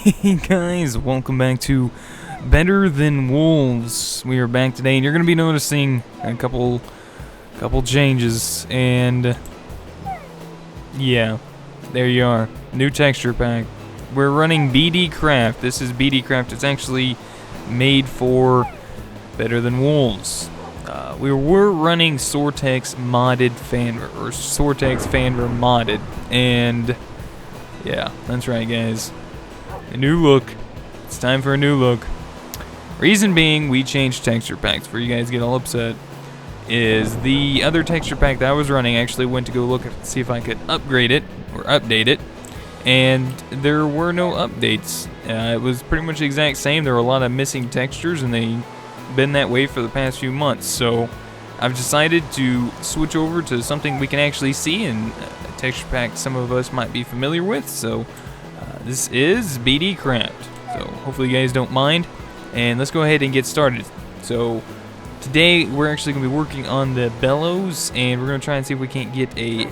Hey guys, welcome back to Better Than Wolves. We are back today, and you're going to be noticing a couple changes, and yeah, there you are. New texture pack. We're running BD Craft. This is BD Craft. It's actually made for Better Than Wolves. We were running Sortex modded Fanver, or Sortex Fanver modded, and yeah, that's right, guys. A new look. It's time for a new look. Reason being, we changed texture packs. Before you guys get all upset, is the other texture pack that I was running actually went to go look at see if I could upgrade it or update it, and there were no updates. It was pretty much the exact same. There were a lot of missing textures, and they've been that way for the past few months. So I've decided to switch over to something we can actually see, and a texture pack some of us might be familiar with. So this is BD Craft. So hopefully you guys don't mind, and let's go ahead and get started. So today we're actually going to be working on the bellows, and we're going to try and see if we can't get a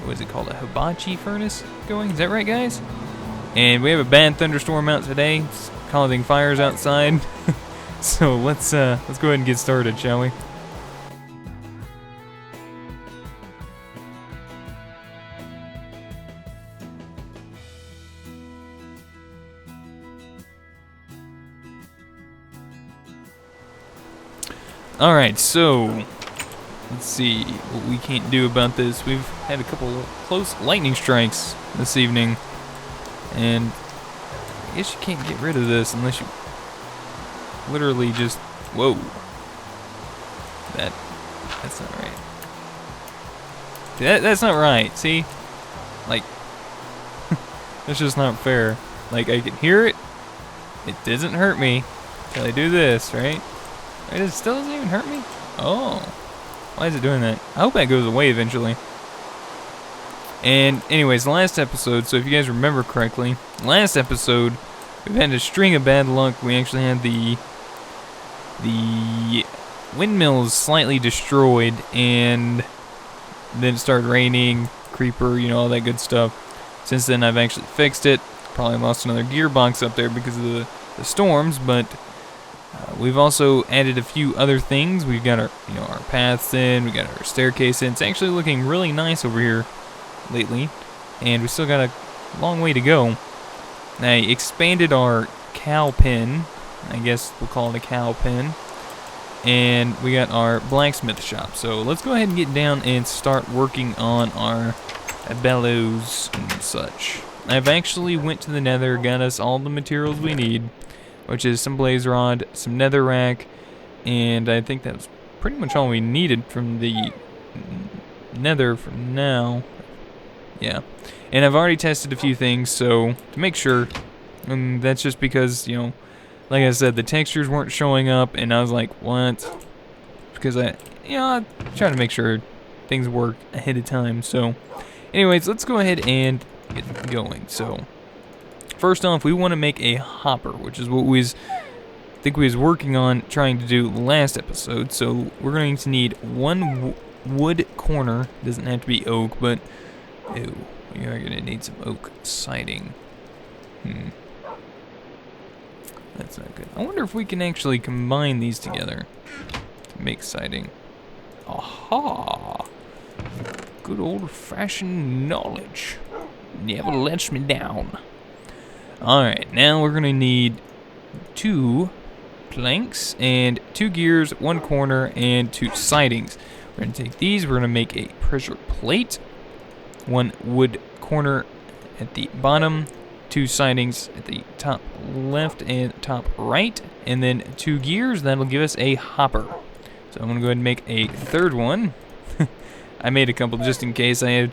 what is it called, a hibachi furnace going. Is that right, guys? And we have a bad thunderstorm out today. It's causing fires outside. So let's go ahead and get started, shall we? Alright, so let's see what we can't do about this. We've had a couple of close lightning strikes this evening, and I guess you can't get rid of this unless you literally just, whoa, that's not right. That's not right, see? Like, that's just not fair. Like, I can hear it, it doesn't hurt me until I do this, right? It still doesn't even hurt me? Oh. Why is it doing that? I hope that goes away eventually. And anyways, the last episode, so if you guys remember correctly, last episode, we've had a string of bad luck. We actually had the windmills slightly destroyed, and then it started raining, creeper, you know, all that good stuff. Since then, I've actually fixed it. Probably lost another gearbox up there because of the storms, but we've also added a few other things. We've got our paths in, we got our staircase in. It's actually looking really nice over here lately, and we still got a long way to go. I expanded our cow pen, I guess we'll call it a cow pen, and we got our blacksmith shop. So let's go ahead and get down and start working on our bellows and such. I've actually went to the nether, got us all the materials we need, which is some blaze rod, some netherrack, and I think that's pretty much all we needed from the nether for now. Yeah, and I've already tested a few things, so to make sure, and that's just because, you know, like I said, the textures weren't showing up, and I was like, what? Because I try to make sure things work ahead of time. So anyways, let's go ahead and get going. So first off, we want to make a hopper, which is what we was working on trying to do last episode. So we're going to need one wood corner. Doesn't have to be oak, but ew, we are going to need some oak siding. That's not good. I wonder if we can actually combine these together to make siding. Aha! Good old-fashioned knowledge. Never lets me down. Alright, now we're going to need 2 planks and 2 gears, 1 corner, and 2 sidings. We're going to take these, we're going to make a pressure plate, 1 wood corner at the bottom, 2 sidings at the top left and top right, and then 2 gears. That'll give us a hopper. So I'm going to go ahead and make a third one. I made a couple just in case. I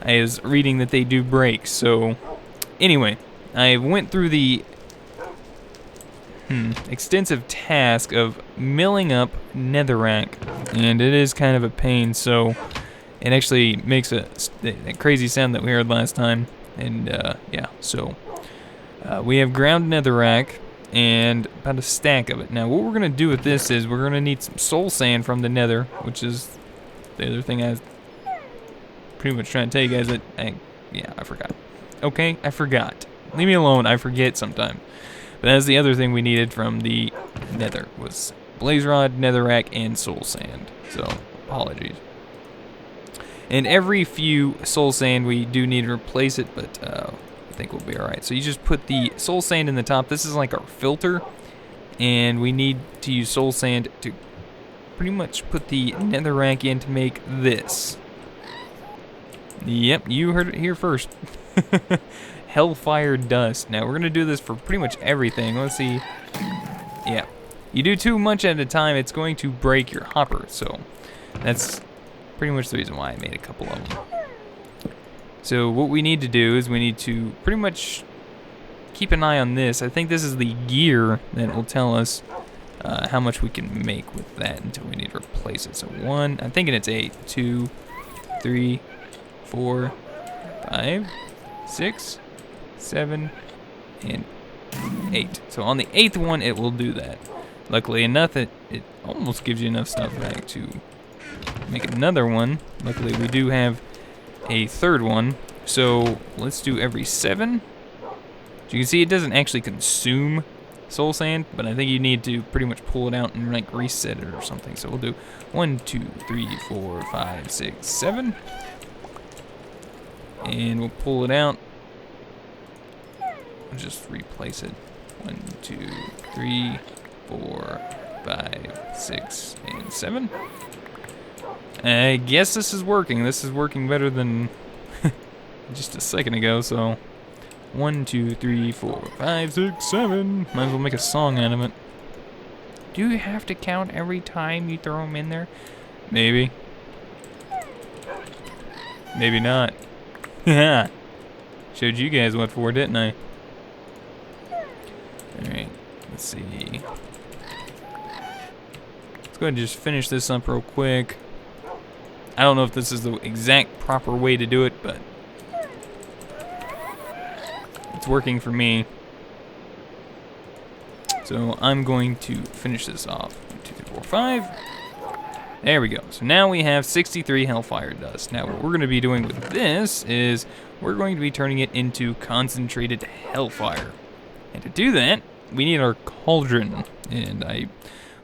was reading that they do break. So anyway, I went through the extensive task of milling up netherrack, and it is kind of a pain. So it actually makes that crazy sound that we heard last time. And yeah, so we have ground netherrack and about a stack of it. Now what we're going to do with this is we're going to need some soul sand from the nether, which is the other thing I was pretty much trying to tell you guys that I forgot. Okay, I forgot. Leave me alone. I forget sometimes. But that's the other thing we needed from the nether was blaze rod, netherrack, and soul sand. So, apologies. And every few soul sand we do need to replace it, but I think we'll be alright. So you just put the soul sand in the top. This is like our filter. And we need to use soul sand to pretty much put the netherrack in to make this. Yep, you heard it here first. Hellfire dust. Now we're gonna do this for pretty much everything. Let's see. Yeah, you do too much at a time, it's going to break your hopper. So that's pretty much the reason why I made a couple of them. So what we need to do is we need to pretty much keep an eye on this. I think this is the gear that will tell us how much we can make with that until we need to replace it. So 1, I'm thinking it's 8, 2, 3, 4, 5, 6, 7, and 8. So on the 8th one, it will do that. Luckily enough, it almost gives you enough stuff back to make another one. Luckily, we do have a 3rd one. So let's do every 7. So you can see it doesn't actually consume soul sand, but I think you need to pretty much pull it out and like reset it or something. So we'll do 1, 2, 3, 4, 5, 6, 7. And we'll pull it out. We'll just replace it. 1, 2, 3, 4, 5, 6, and 7. I guess this is working. This is working better than just a second ago, so 1, 2, 3, 4, 5, 6, 7. Might as well make a song out of it. Do you have to count every time you throw them in there? Maybe. Maybe not. Yeah. Showed you guys what for, didn't I? Alright, let's see. Let's go ahead and just finish this up real quick. I don't know if this is the exact proper way to do it, but it's working for me. So I'm going to finish this off. 1, 2, 3, 4, 5. There we go. So now we have 63 Hellfire dust. Now what we're going to be doing with this is we're going to be turning it into concentrated Hellfire. And to do that, we need our cauldron. And I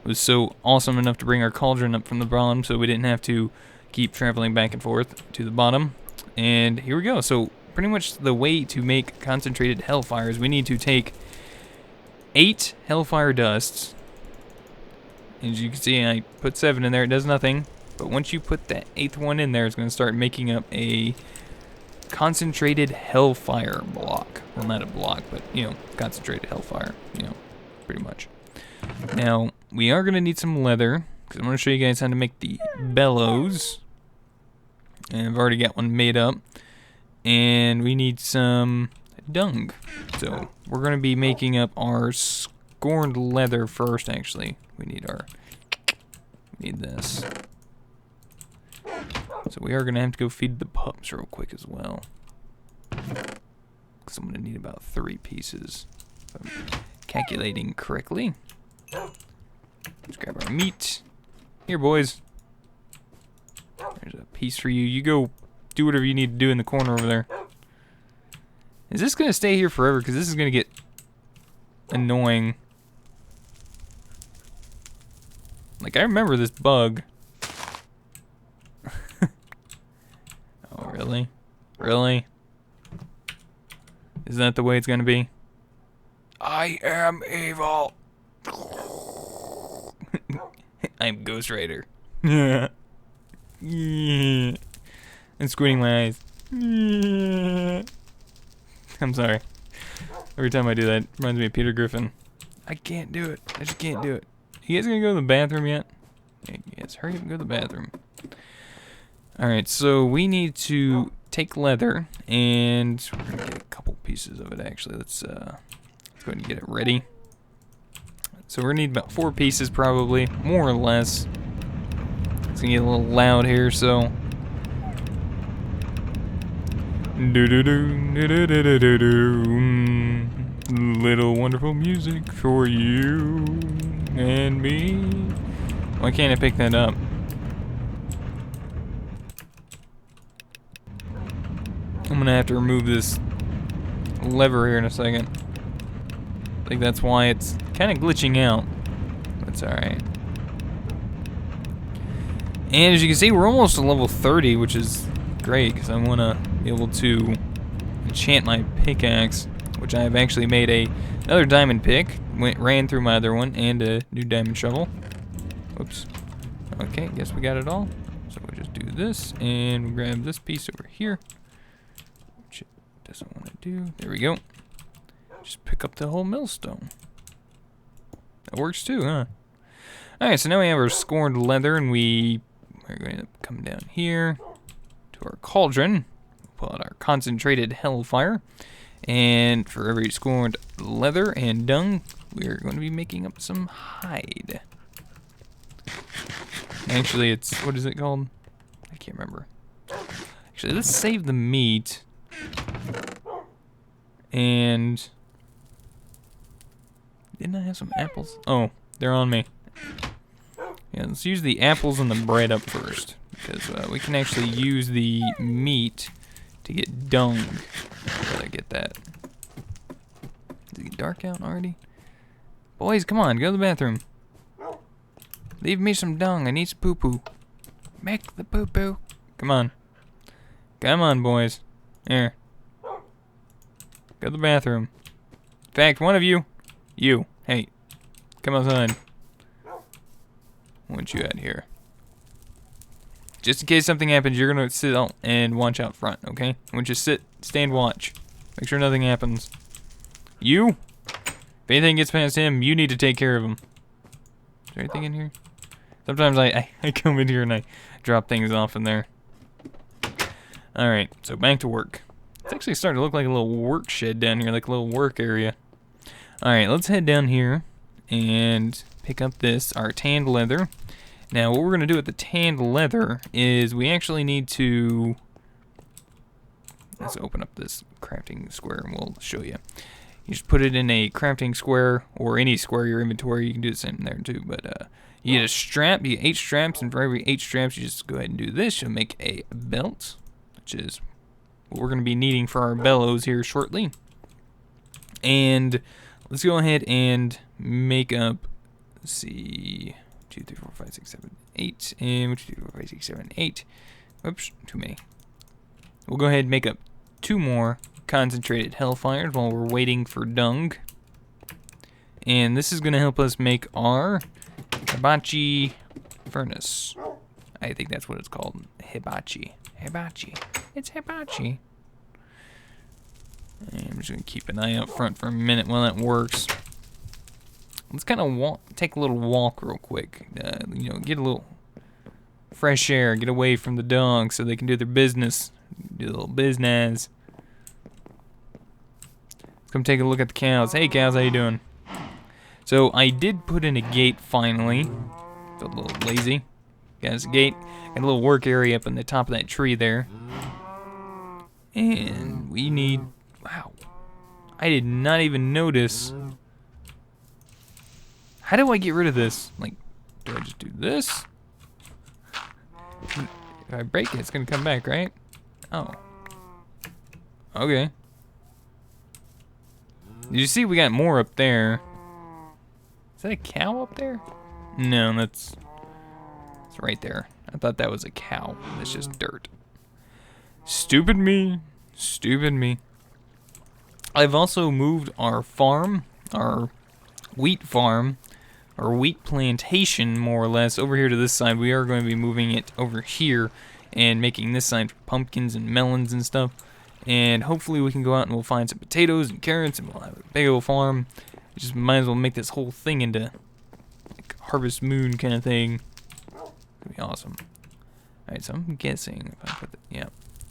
was so awesome enough to bring our cauldron up from the bottom so we didn't have to keep traveling back and forth to the bottom. And here we go. So pretty much the way to make concentrated Hellfire is we need to take 8 Hellfire dusts. As you can see, I put 7 in there. It does nothing. But once you put that 8th one in there, it's going to start making up a concentrated Hellfire block. Well, not a block, but, you know, concentrated Hellfire. You know, pretty much. Now, we are going to need some leather, because I'm going to show you guys how to make the bellows. And I've already got one made up. And we need some dung. So, we're going to be making up our scorned leather first, actually. We need this. So we are going to have to go feed the pups real quick as well. Because I'm going to need about 3 pieces. If I'm calculating correctly. Let's grab our meat. Here, boys. There's a piece for you. You go do whatever you need to do in the corner over there. Is this going to stay here forever? Because this is going to get annoying. Like, I remember this bug. Oh, really? Really? Is that the way it's gonna be? I am evil! I'm Ghost Rider. Yeah. Yeah. I'm squinting my eyes. Yeah. I'm sorry. Every time I do that, it reminds me of Peter Griffin. I can't do it. I just can't do it. You guys gonna go to the bathroom yet? Yes, hurry up and go to the bathroom. Alright, so we need to take leather, and we're gonna get a couple pieces of it actually. Let's go ahead and get it ready. So we're gonna need about 4 pieces probably, more or less. It's gonna get a little loud here, so. Little wonderful music for you and me. Why can't I pick that up? I'm gonna have to remove this lever here in a second. I think that's why it's kind of glitching out. That's alright. And as you can see, we're almost to level 30, which is great, because I want to be able to enchant my pickaxe, which I have actually made another diamond pick, ran through my other one, and a new diamond shovel. Oops. Okay, guess we got it all. So we'll just do this, and we'll grab this piece over here, which it doesn't want to do. There we go. Just pick up the whole millstone. That works too, huh? Alright, so now we have our scorned leather, and we're going to come down here to our cauldron. Pull out our concentrated hellfire. And for every scorned leather and dung, we're going to be making up some hide. Actually, it's, what is it called? I can't remember. Actually, let's save the meat. And didn't I have some apples? Oh, they're on me. Yeah, let's use the apples and the bread up first, because we can actually use the meat to get dung. Gotta get that. Is it dark out already? Boys, come on, go to the bathroom. Leave me some dung. I need some poo-poo. Make the poo-poo. Come on. Come on, boys. Here. Go to the bathroom. In fact, one of you. You. Hey. Come outside. I want you out here. Just in case something happens, you're gonna sit out and watch out front, okay? I want you to sit, stand, watch. Make sure nothing happens. You? If anything gets past him, you need to take care of him. Is there anything in here? Sometimes I come in here and I drop things off in there. Alright, so back to work. It's actually starting to look like a little work shed down here, like a little work area. Alright, let's head down here and pick up this, our tanned leather. Now, what we're going to do with the tanned leather is we actually need to... Let's open up this crafting square and we'll show you. You just put it in a crafting square, or any square in your inventory. You can do the same there too, but you get a strap, you get 8 straps, and for every 8 straps, you just go ahead and do this. You'll make a belt, which is what we're going to be needing for our bellows here shortly. And let's go ahead and make up, let's see... 2, 3, 4, 5, 6, 7, 8, and 2, 3, 4, 5, 6, 7, 8. Oops, too many. We'll go ahead and make up 2 more concentrated hellfires while we're waiting for dung. And this is going to help us make our hibachi furnace. I think that's what it's called. Hibachi. Hibachi. It's hibachi. And I'm just going to keep an eye out front for a minute while that works. Let's kind of take a little walk real quick. You know, get a little fresh air, get away from the dogs so they can do their business. Do a little business. Let's come take a look at the cows. Hey cows, how you doing? So I did put in a gate finally. Felt a little lazy. Got a gate. Got a little work area up on the top of that tree there. And we need... Wow. I did not even notice... How do I get rid of this? Like, do I just do this? If I break it, it's gonna come back, right? Oh. Okay. Did you see we got more up there? Is that a cow up there? No, it's right there. I thought that was a cow. It's just dirt. Stupid me. Stupid me. I've also moved our farm, our wheat farm, or wheat plantation, more or less, over here to this side. We are going to be moving it over here and making this side for pumpkins and melons and stuff. And hopefully we can go out and we'll find some potatoes and carrots and we'll have a big old farm. We just might as well make this whole thing into like Harvest Moon kind of thing. It'll be awesome. Alright, so I'm guessing if I put the, yeah.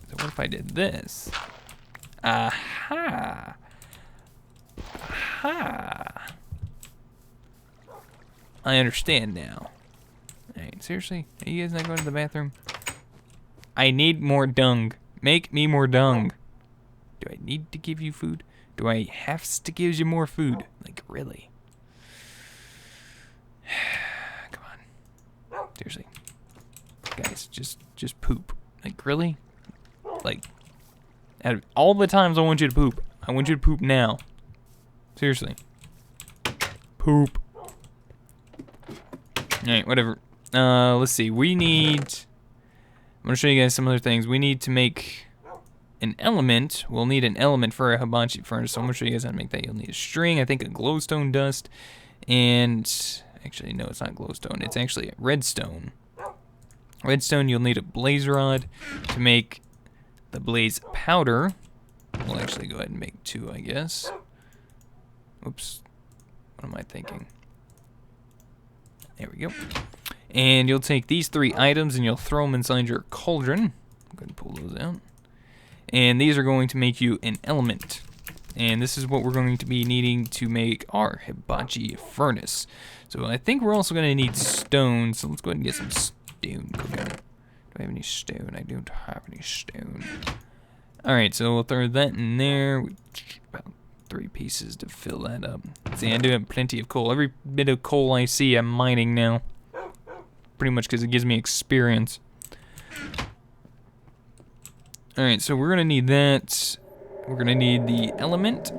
So what if I did this? Aha! Aha! I understand now. Alright, seriously? Are you guys not going to the bathroom? I need more dung. Make me more dung. Do I need to give you food? Do I have to give you more food? Like, really? Come on. Seriously. Guys, just poop. Like, really? Like, out of all the times I want you to poop, I want you to poop now. Seriously. Poop. Alright, whatever. Let's see. We need... I'm going to show you guys some other things. We need to make an element. We'll need an element for a hibachi furnace. So I'm going to show you guys how to make that. You'll need a string, I think a glowstone dust, and... Actually, no, it's not glowstone. It's actually a redstone. Redstone, you'll need a blaze rod to make the blaze powder. We'll actually go ahead and make 2, I guess. Oops. What am I thinking? There we go. And you'll take these 3 items and you'll throw them inside your cauldron. Go ahead and pull those out. And these are going to make you an element. And this is what we're going to be needing to make our hibachi furnace. So I think we're also going to need stone. So let's go ahead and get some stone cooking. Do I have any stone? I don't have any stone. Alright, so we'll throw that in there. About 3 pieces to fill that up. See, I do have plenty of coal. Every bit of coal I see, I'm mining now. Pretty much because it gives me experience. Alright, so we're going to need that. We're going to need the element,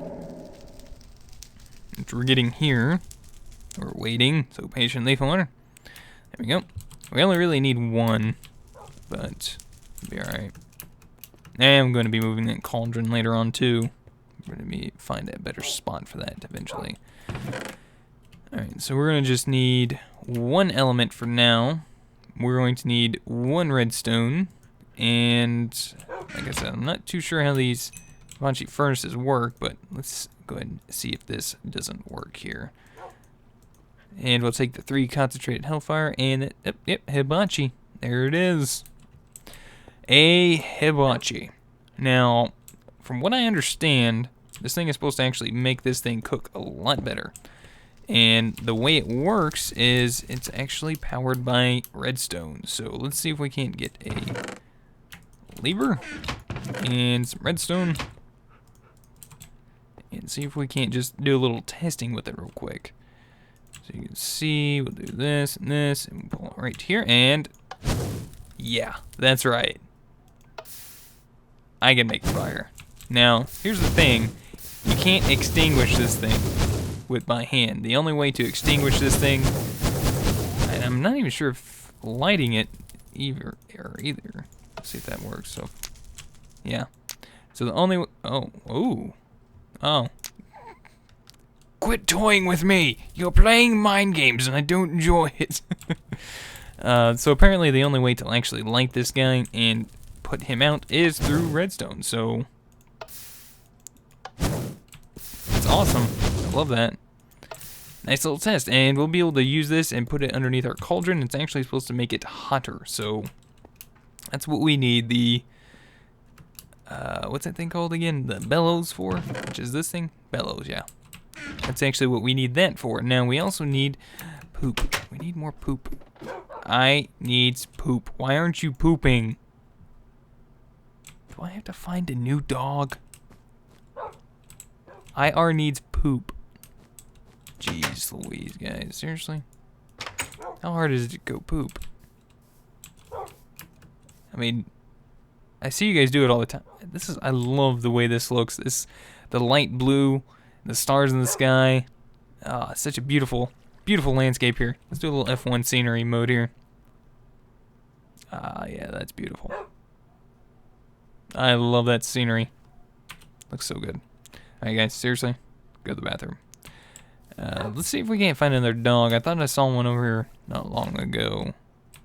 which we're getting here. We're waiting, so patiently for. There we go. We only really need 1, but it'll be alright. And I'm going to be moving that cauldron later on too. We're going to find a better spot for that eventually. Alright, so we're going to just need 1 element for now. We're going to need 1 redstone. And like I said, I'm not too sure how these hibachi furnaces work, but let's go ahead and see if this doesn't work here. And we'll take the 3 concentrated hellfire and yep, hibachi. There it is. A hibachi. Now, from what I understand, this thing is supposed to actually make this thing cook a lot better. And the way it works is it's actually powered by redstone. So let's see if we can't get a lever and some redstone. And see if we can't just do a little testing with it real quick. So you can see, we'll do this and this, and we'll pull it right here, and yeah, that's right. I can make fire. Now, here's the thing. You can't extinguish this thing with my hand. The only way to extinguish this thing, and I'm not even sure if lighting it either. Let's see if that works. So, yeah. So the only, oh. Quit toying with me! You're playing mind games and I don't enjoy it. So apparently the only way to actually light this guy and put him out is through redstone. So it's awesome. I love that. Nice little test. And we'll be able to use this and put it underneath our cauldron. It's actually supposed to make it hotter. So that's what we need the... what's that thing called again? The bellows for? Which is this thing? Bellows, yeah. That's actually what we need that for. Now, we also need poop. We need more poop. I need poop. Why aren't you pooping? Do I have to find a new dog? IR needs poop. Jeez Louise, guys. Seriously? How hard is it to go poop? I mean, I see you guys do it all the time. I love the way this looks. The light blue, the stars in the sky. It's such a beautiful, beautiful landscape here. Let's do a little F1 scenery mode here. Yeah, that's beautiful. I love that scenery. Looks so good. Alright guys, seriously, go to the bathroom. Let's see if we can't find another dog. I thought I saw one over here not long ago.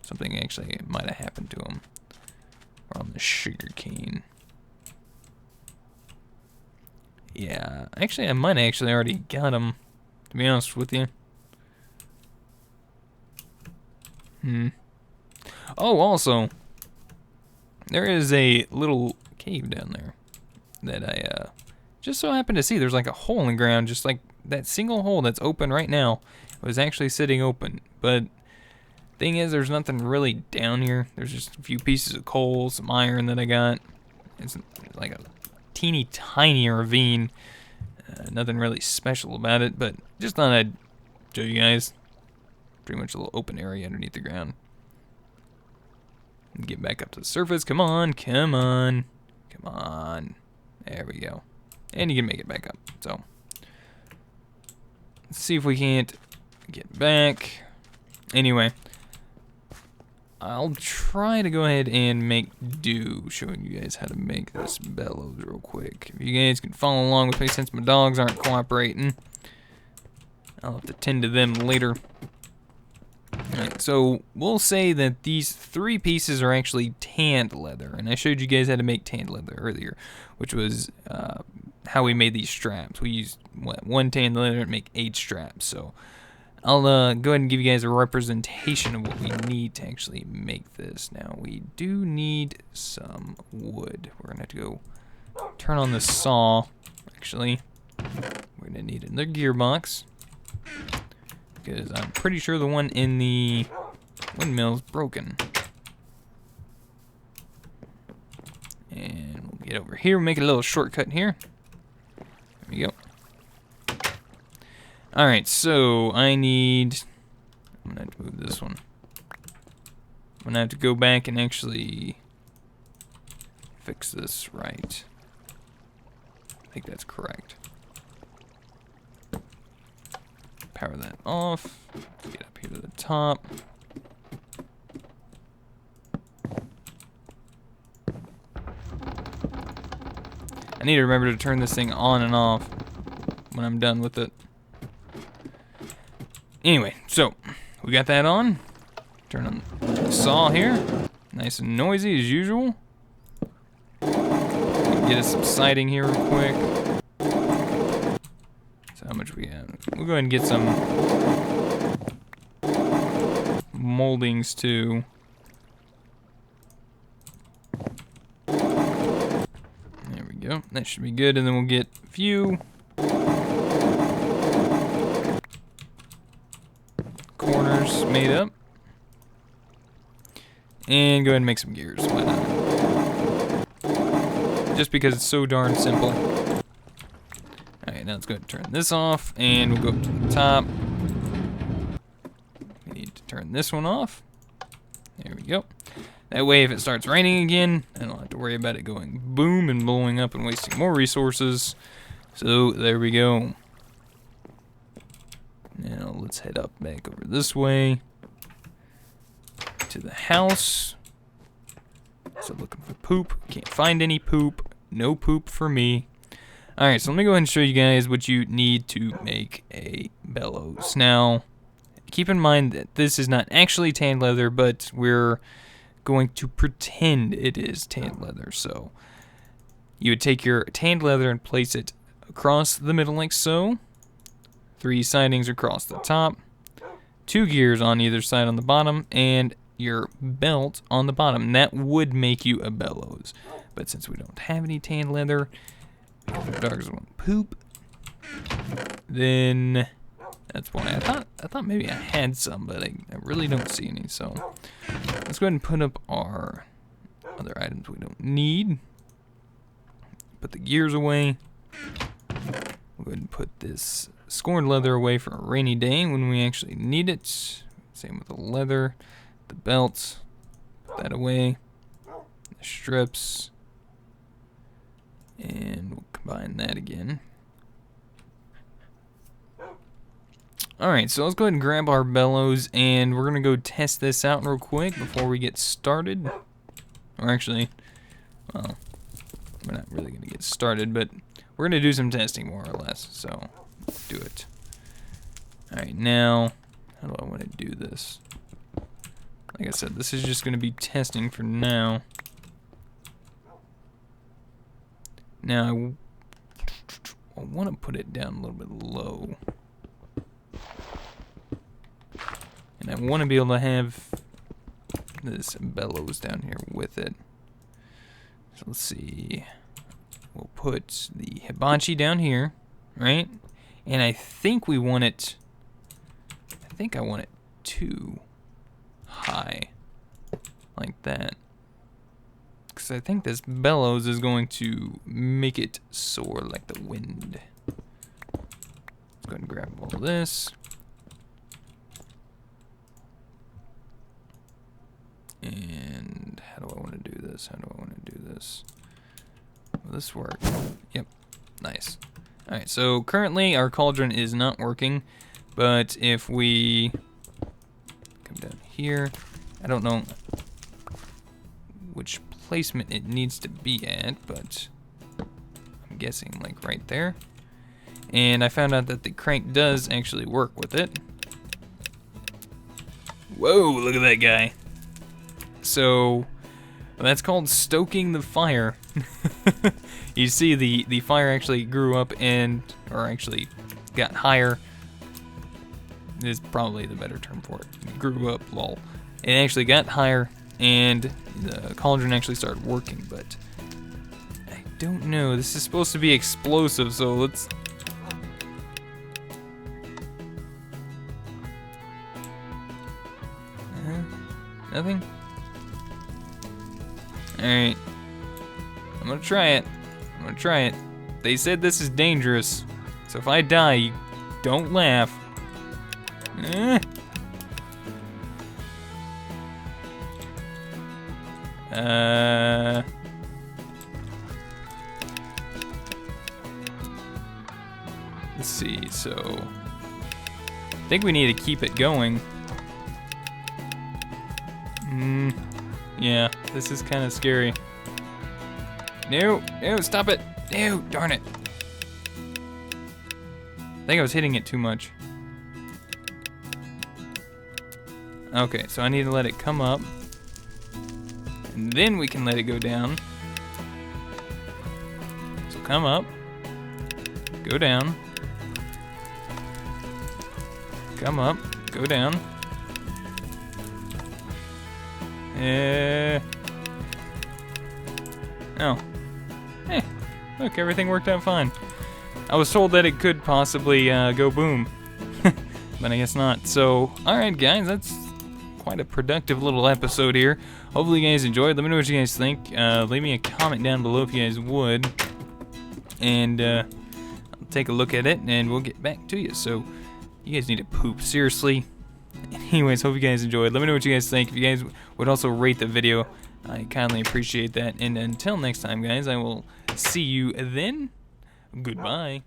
Something actually might have happened to him. Or on the sugar cane. Yeah, actually I might have actually already got him, to be honest with you. Oh, also, there is a little cave down there that I just so happened to see. There's like a hole in the ground, just like that single hole that's open right now was actually sitting open. But thing is, there's nothing really down here. There's just a few pieces of coal, some iron that I got. It's like a teeny tiny ravine. Nothing really special about it, but just thought I'd show you guys. Pretty much a little open area underneath the ground. Get back up to the surface. Come on, come on, come on. There we go. And you can make it back up. So, let's see if we can't get back. Anyway, I'll try to go ahead and make do, showing you guys how to make this bellows real quick. If you guys can follow along with me since my dogs aren't cooperating, I'll have to tend to them later. Alright, so we'll say that these 3 pieces are actually tanned leather, and I showed you guys how to make tanned leather earlier, which was how we made these straps. We used 1 tanned leather to make 8 straps, so I'll go ahead and give you guys a representation of what we need to actually make this. Now, we do need some wood. We're going to have to go turn on the saw, actually. We're going to need another gearbox, because I'm pretty sure the one in the windmill is broken. And we'll get over here, we'll make a little shortcut here. There we go. Alright, so I'm gonna have to move this one. I'm gonna have to go back and actually fix this right. I think that's correct. Power that off. Get up here to the top. I need to remember to turn this thing on and off when I'm done with it. Anyway, so we got that on. Turn on the saw here. Nice and noisy as usual. Get us some siding here real quick. So how much we have? We'll go ahead and get some moldings too. There we go. That should be good, and then we'll get a few corners made up. And go ahead and make some gears. Why not? Just because it's so darn simple. Alright, now let's go ahead and turn this off, and we'll go up to the top. We need to turn this one off. There we go. That way, if it starts raining again, I don't have to worry about it going boom and blowing up and wasting more resources. So, there we go. Now, let's head up back over this way to the house. So, looking for poop. Can't find any poop. No poop for me. Alright, so let me go ahead and show you guys what you need to make a bellows. Now, keep in mind that this is not actually tanned leather, but we're going to pretend it is tanned leather. So, you would take your tanned leather and place it across the middle like so. 3 sidings across the top. 2 gears on either side on the bottom, and your belt on the bottom. That would make you a bellows. But since we don't have any tanned leather, because our dogs want poop, then that's why I thought maybe I had some, but I really don't see any. So let's go ahead and put up our other items we don't need. Put the gears away. We'll go ahead and put this scorned leather away for a rainy day when we actually need it. Same with the leather, the belts. Put that away. The strips. And we'll combine that again. Alright, so let's go ahead and grab our bellows, and we're going to go test this out real quick before we get started. Or actually, well, we're not really going to get started, but we're going to do some testing more or less, so let's do it. Alright, now, how do I want to do this? Like I said, this is just going to be testing for now. Now, I want to put it down a little bit low. And I want to be able to have this bellows down here with it. So let's see. We'll put the hibachi down here, right? And I think we want it, I want it too high, like that. Because I think this bellows is going to make it soar like the wind. Let's go ahead and grab all this. And how do I want to do this? Will this work? Yep. Nice. Alright, so currently our cauldron is not working, but if we come down here, I don't know which placement it needs to be at, but I'm guessing like right there. And I found out that the crank does actually work with it. Whoa, look at that guy. So that's called stoking the fire. You see the fire actually grew up or actually got higher, is probably the better term for it. It grew up, lol. It actually got higher and the cauldron actually started working, but I don't know. This is supposed to be explosive, so let's... Nothing? Alright. I'm gonna try it. They said this is dangerous, so if I die, don't laugh. Let's see, so I think we need to keep it going. Yeah, this is kind of scary. No, stop it. No, darn it. I think I was hitting it too much. Okay, so I need to let it come up. And then we can let it go down. So come up. Go down. Come up. Go down. Oh. Look, everything worked out fine. I was told that it could possibly go boom. But I guess not. So, alright guys, that's quite a productive little episode here. Hopefully you guys enjoyed. Let me know what you guys think. Leave me a comment down below if you guys would. And I'll take a look at it and we'll get back to you. So, you guys need to poop. Seriously. Anyways, hope you guys enjoyed. Let me know what you guys think. If you guys would also rate the video, I kindly appreciate that. And until next time, guys, I will see you then. Goodbye.